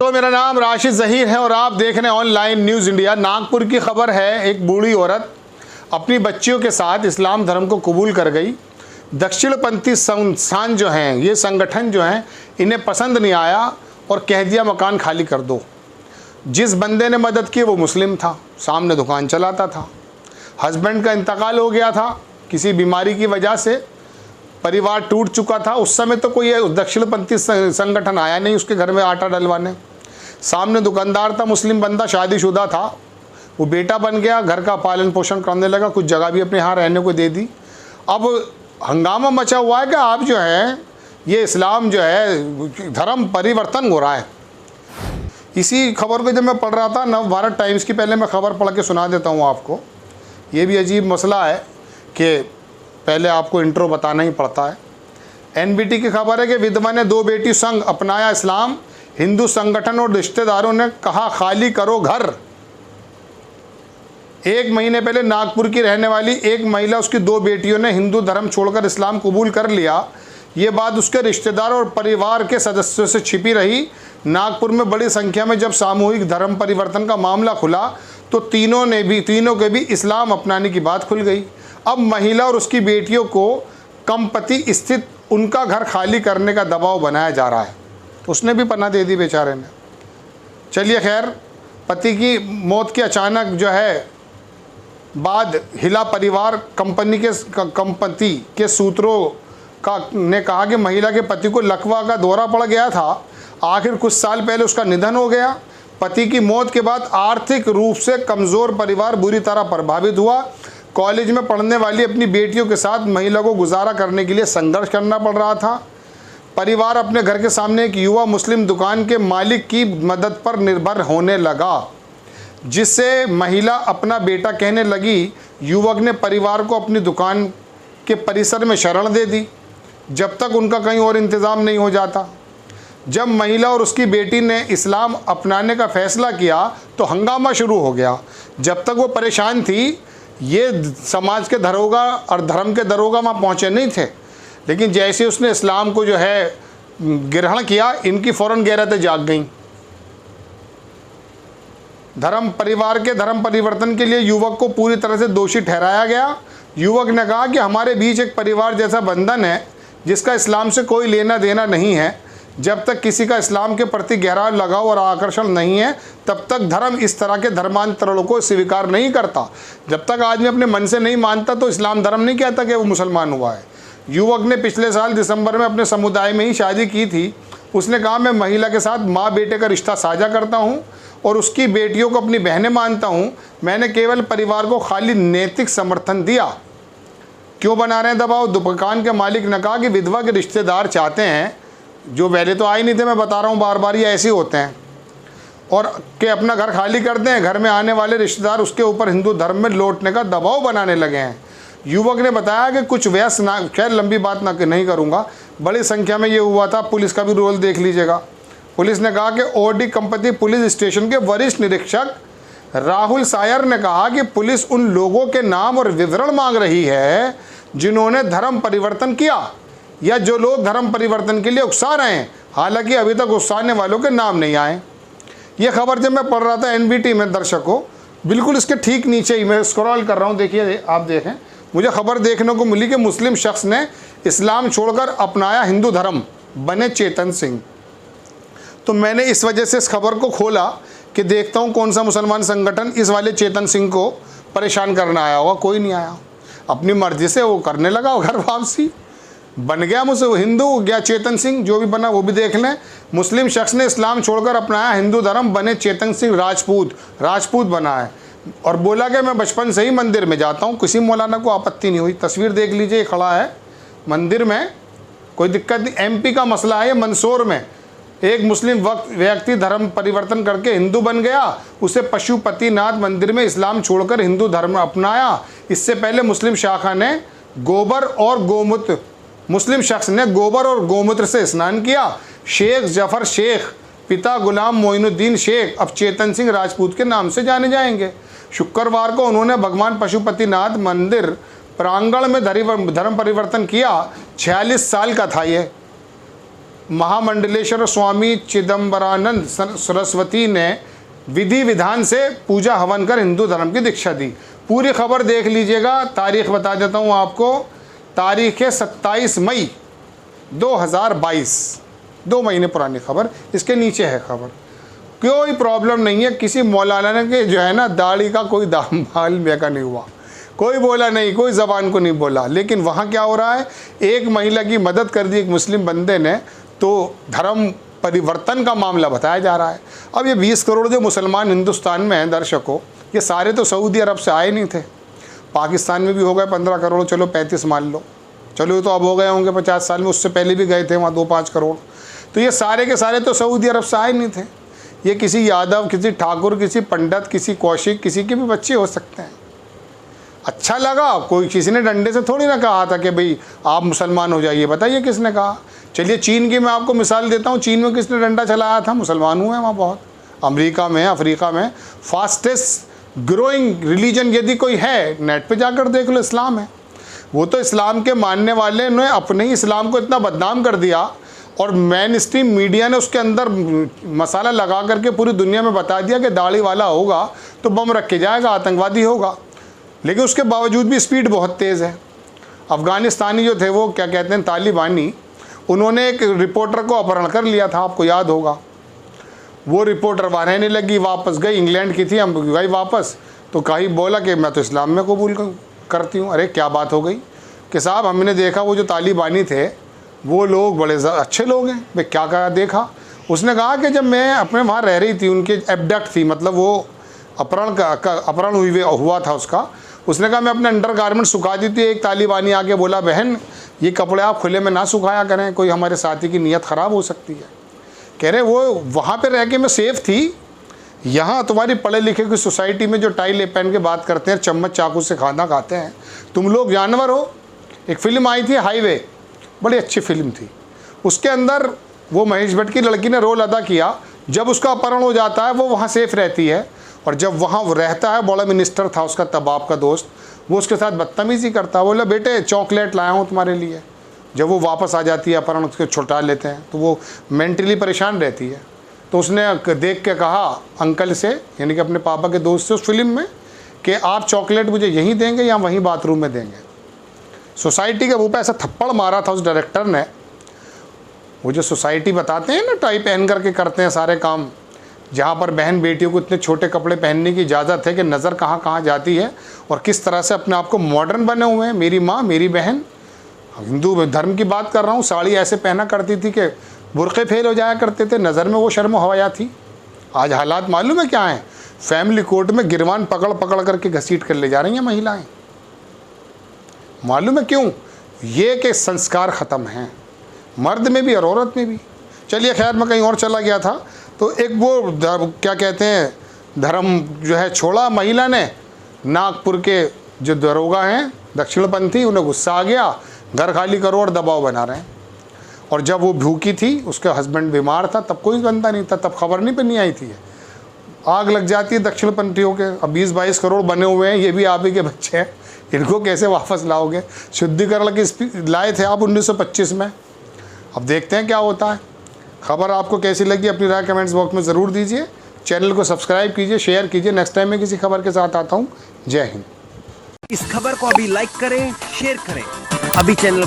तो मेरा नाम राशिद ज़हीर है और आप देख रहे हैं ऑनलाइन न्यूज़ इंडिया। नागपुर की खबर है, एक बूढ़ी औरत अपनी बच्चियों के साथ इस्लाम धर्म को कबूल कर गई। दक्षिणपंथी संस्थान जो हैं, ये संगठन जो हैं, इन्हें पसंद नहीं आया और कह दिया मकान खाली कर दो। जिस बंदे ने मदद की वो मुस्लिम था, सामने दुकान चलाता था। हस्बैंड का इंतकाल हो गया था किसी बीमारी की वजह से, परिवार टूट चुका था। उस समय तो कोई दक्षिणपंथी संगठन आया नहीं उसके घर में आटा डलवाने। सामने दुकानदार था, मुस्लिम बंदा, शादीशुदा था। वो बेटा बन गया, घर का पालन पोषण करने लगा, कुछ जगह भी अपने यहाँ रहने को दे दी। अब हंगामा मचा हुआ है कि आप जो है ये इस्लाम जो है धर्म परिवर्तन हो रहा है। इसी खबर को जब मैं पढ़ रहा था नव भारत टाइम्स की, पहले मैं खबर पढ़ के सुना देता हूँ आपको। ये भी अजीब मसला है कि पहले आपको इंट्रो बताना ही पड़ता है। एनबीटी की खबर है कि विधवा ने 2 बेटी संग अपनाया इस्लाम, हिंदू संगठन और रिश्तेदारों ने कहा खाली करो घर। 1 महीने पहले नागपुर की रहने वाली एक महिला, उसकी 2 बेटियों ने हिंदू धर्म छोड़कर इस्लाम कबूल कर लिया। ये बात उसके रिश्तेदार और परिवार के सदस्यों से छिपी रही। नागपुर में बड़ी संख्या में जब सामूहिक धर्म परिवर्तन का मामला खुला तो तीनों के भी इस्लाम अपनाने की बात खुल गई। अब महिला और उसकी बेटियों को कंपति स्थित उनका घर खाली करने का दबाव बनाया जा रहा है। उसने भी पनाह दे दी बेचारे ने। चलिए खैर, पति की मौत के अचानक जो है बाद हिला परिवार। कंपति के सूत्रों ने कहा कि महिला के पति को लकवा का दौरा पड़ गया था। आखिर कुछ साल पहले उसका निधन हो गया। पति की मौत के बाद आर्थिक रूप से कमज़ोर परिवार बुरी तरह प्रभावित हुआ। कॉलेज में पढ़ने वाली अपनी बेटियों के साथ महिला को गुजारा करने के लिए संघर्ष करना पड़ रहा था। परिवार अपने घर के सामने एक युवा मुस्लिम दुकान के मालिक की मदद पर निर्भर होने लगा, जिससे महिला अपना बेटा कहने लगी। युवक ने परिवार को अपनी दुकान के परिसर में शरण दे दी जब तक उनका कहीं और इंतज़ाम नहीं हो जाता। जब महिला और उसकी बेटी ने इस्लाम अपनाने का फैसला किया तो हंगामा शुरू हो गया। जब तक वो परेशान थी, ये समाज के दरोगा और धर्म के दरोगा वहाँ पहुँचे नहीं थे। लेकिन जैसे उसने इस्लाम को जो है ग्रहण किया, इनकी फ़ौरन गैरतें जाग गईं। परिवार के धर्म परिवर्तन के लिए युवक को पूरी तरह से दोषी ठहराया गया। युवक ने कहा कि हमारे बीच एक परिवार जैसा बंधन है जिसका इस्लाम से कोई लेना देना नहीं है। जब तक किसी का इस्लाम के प्रति गहरा लगाव और आकर्षण नहीं है, तब तक धर्म इस तरह के धर्मांतरणों को स्वीकार नहीं करता। जब तक आदमी अपने मन से नहीं मानता तो इस्लाम धर्म नहीं कहता कि वो मुसलमान हुआ है। युवक ने पिछले साल दिसंबर में अपने समुदाय में ही शादी की थी। उसने कहा, मैं महिला के साथ माँ बेटे का रिश्ता साझा करता हूँ और उसकी बेटियों को अपनी बहनें मानता हूँ। मैंने केवल परिवार को खाली नैतिक समर्थन दिया। क्यों बना रहे हैं दबाव? दुकान के मालिक ने कहा कि विधवा के रिश्तेदार चाहते हैं, जो पहले तो आए नहीं थे, मैं बता रहा हूँ बार बार, ये ऐसे होते हैं, और कि अपना घर खाली कर दें। घर में आने वाले रिश्तेदार उसके ऊपर हिंदू धर्म में लौटने का दबाव बनाने लगे हैं। युवक ने बताया कि कुछ वयस्क, खैर लंबी बात नहीं करूँगा, बड़ी संख्या में ये हुआ था। पुलिस का भी रोल देख लीजिएगा। पुलिस ने कहा कि ओडी कंपति पुलिस स्टेशन के वरिष्ठ निरीक्षक राहुल सायर ने कहा कि पुलिस उन लोगों के नाम और विवरण मांग रही है जिन्होंने धर्म परिवर्तन किया या जो लोग धर्म परिवर्तन के लिए उकसा रहे हैं। हालांकि अभी तक उकसाने वालों के नाम नहीं आए। ये खबर जब मैं पढ़ रहा था एनबीटी में, दर्शकों, बिल्कुल इसके ठीक नीचे ही मैं स्क्रॉल कर रहा हूँ, देखिए आप देखें, मुझे खबर देखने को मिली कि मुस्लिम शख्स ने इस्लाम छोड़कर अपनाया हिंदू धर्म, बने चेतन सिंह। तो मैंने इस वजह से इस खबर को खोला कि देखता हूँ कौन सा मुसलमान संगठन इस वाले चेतन सिंह को परेशान करना आया होगा। कोई नहीं आया, अपनी मर्जी से वो करने लगा, घर वापसी बन गया। मुझसे वो हिंदू हो गया चेतन सिंह, जो भी बना वो भी देख लें। मुस्लिम शख्स ने इस्लाम छोड़कर अपनाया हिंदू धर्म, बने चेतन सिंह राजपूत बना है और बोला कि मैं बचपन से ही मंदिर में जाता हूँ। किसी मौलाना को आपत्ति नहीं हुई। तस्वीर देख लीजिए, ये खड़ा है मंदिर में, कोई दिक्कत नहीं। एमपी का मसला है ये। मंदसौर में एक मुस्लिम व्यक्ति धर्म परिवर्तन करके हिंदू बन गया। उसे पशुपतिनाथ मंदिर में इस्लाम छोड़कर हिंदू धर्म अपनाया। इससे पहले मुस्लिम शख्स ने गोबर और गोमूत्र से स्नान किया। शेख जफर शेख, पिता गुलाम मोइनुद्दीन शेख, अब चेतन सिंह राजपूत के नाम से जाने जाएंगे। शुक्रवार को उन्होंने भगवान पशुपतिनाथ मंदिर प्रांगण में धर्म परिवर्तन किया। 46 साल का था ये। महामंडलेश्वर स्वामी चिदम्बरानंद सरस्वती ने विधि विधान से पूजा हवन कर हिंदू धर्म की दीक्षा दी। पूरी खबर देख लीजिएगा, तारीख बता देता हूँ आपको। तारीख है 27 मई 2022, 2 महीने पुरानी खबर। इसके नीचे है खबर। कोई प्रॉब्लम नहीं है, किसी मौलाना ने के जो है ना दाढ़ी का कोई दाम बाल बेका नहीं हुआ, कोई बोला नहीं, कोई ज़बान को नहीं बोला। लेकिन वहाँ क्या हो रहा है, एक महिला की मदद कर दी एक मुस्लिम बंदे ने, तो धर्म परिवर्तन का मामला बताया जा रहा है। अब ये 20 करोड़ जो मुसलमान हिंदुस्तान में हैं दर्शकों, ये सारे तो सऊदी अरब से आए नहीं थे। पाकिस्तान में भी हो गए 15 करोड़, चलो 35 मान लो, चलो तो अब हो गए होंगे 50 साल में, उससे पहले भी गए थे वहाँ 2-5 करोड़। तो ये सारे के सारे तो सऊदी अरब से आए नहीं थे। ये किसी यादव, किसी ठाकुर, किसी पंडित, किसी कौशिक, किसी के भी बच्चे हो सकते हैं। अच्छा लगा, कोई किसी ने डंडे से थोड़ी ना कहा था कि भाई आप मुसलमान हो जाइए। बताइए किसने कहा? चलिए चीन की मैं आपको मिसाल देता हूँ। चीन में किसने डंडा चलाया था? मुसलमान हुए हैं वहाँ बहुत। अमेरिका में, अफ्रीका में फास्टेस्ट ग्रोइंग रिलीजन यदि कोई है, नेट पे जाकर देख लो, इस्लाम है। वो तो इस्लाम के मानने वाले ने अपने ही इस्लाम को इतना बदनाम कर दिया और मेन स्ट्रीम मीडिया ने उसके अंदर मसाला लगा करके पूरी दुनिया में बता दिया कि दाढ़ी वाला होगा तो बम रख के जाएगा, आतंकवादी होगा। लेकिन उसके बावजूद भी स्पीड बहुत तेज़ है। अफ़गानिस्तानी जो थे वो क्या कहते हैं, तालिबानी, उन्होंने एक रिपोर्टर को अपहरण कर लिया था, आपको याद होगा। वो रिपोर्टर वहाँ रहने लगी, वापस गई, इंग्लैंड की थी, हम गई वापस, तो कहीं बोला कि मैं तो इस्लाम में कबूल करती हूँ। अरे क्या बात हो गई कि साहब हमने देखा वो जो तालिबानी थे वो लोग बड़े अच्छे लोग हैं। भाई क्या कहा देखा? उसने कहा कि जब मैं अपने वहाँ रह रही थी, उनके एबडक्ट थी, मतलब वो अपहरण हुआ था उसका। उसने कहा मैं अपने अंडरगारमेंट सुखा दी थी। एक तालिबानी आके बोला बहन ये कपड़े आप खुले में ना सुखाया करें, कोई हमारे साथी की नीयत ख़राब हो सकती है। कह रहे वो वहाँ पे रह के मैं सेफ़ थी, यहाँ तुम्हारी पढ़े लिखे की सोसाइटी में जो टाई पहन के बात करते हैं, चम्मच चाकू से खाना खाते हैं, तुम लोग जानवर हो। एक फ़िल्म आई थी हाईवे, बड़ी अच्छी फिल्म थी। उसके अंदर वो महेश भट्ट की लड़की ने रोल अदा किया। जब उसका अपहरण हो जाता है वो वहाँ सेफ़ रहती है, और जब वहाँ वो रहता है, बड़ा मिनिस्टर था उसका तबाब का दोस्त, वो उसके साथ बदतमीज़ी करता है। बोला बेटे चॉकलेट लाया हूँ तुम्हारे लिए। जब वो वापस आ जाती है, अपहरण उसको छुटा लेते हैं, तो वो मेंटली परेशान रहती है। तो उसने देख के कहा अंकल से, यानी कि अपने पापा के दोस्त से उस फिल्म में, कि आप चॉकलेट मुझे यहीं देंगे या वहीं बाथरूम में देंगे। सोसाइटी के मुँह पे ऐसा थप्पड़ मारा था उस डायरेक्टर ने। वो जो सोसाइटी बताते हैं ना, टाई पहन करके करते हैं सारे काम, जहाँ पर बहन बेटियों को इतने छोटे कपड़े पहनने की इजाज़त है कि नज़र कहाँ कहाँ जाती है, और किस तरह से अपने आप को मॉडर्न बने हुए हैं। मेरी माँ, मेरी बहन, हिंदू धर्म की बात कर रहा हूँ, साड़ी ऐसे पहना करती थी कि बुरक़े फेल हो जाया करते थे, नज़र में वो शर्म हया थी। आज हालात मालूम है क्या है? फैमिली कोर्ट में गिरवान पकड़ पकड़ करके घसीट कर ले जा रही हैं महिलाएं। मालूम है क्यों? ये कि संस्कार ख़त्म हैं, मर्द में भी और औरत में भी। चलिए खैर, मैं कहीं और चला गया था। तो एक वो क्या कहते हैं, धर्म जो है छोड़ा महिला ने। नागपुर के जो दरोगा हैं दक्षिणपंथी, उन्हें गुस्सा आ गया, घर खाली करो और दबाव बना रहे हैं। और जब वो भूखी थी, उसका हस्बैंड बीमार था, तब कोई बंदा नहीं था, तब खबर नहीं आई थी। आग लग जाती है दक्षिणपंथियों के। अब 20-22 करोड़ बने हुए हैं, ये भी आप ही के बच्चे हैं, इनको कैसे वापस लाओगे? शुद्धिकरण की लाए थे आप 1925 में। अब देखते हैं क्या होता है। खबर आपको कैसी लगी अपनी राय कमेंट्स बॉक्स में ज़रूर दीजिए। चैनल को सब्सक्राइब कीजिए, शेयर कीजिए। नेक्स्ट टाइम मैं किसी खबर के साथ आता हूँ। जय हिंद। इस खबर को अभी लाइक करें, शेयर करें, अभी चैनल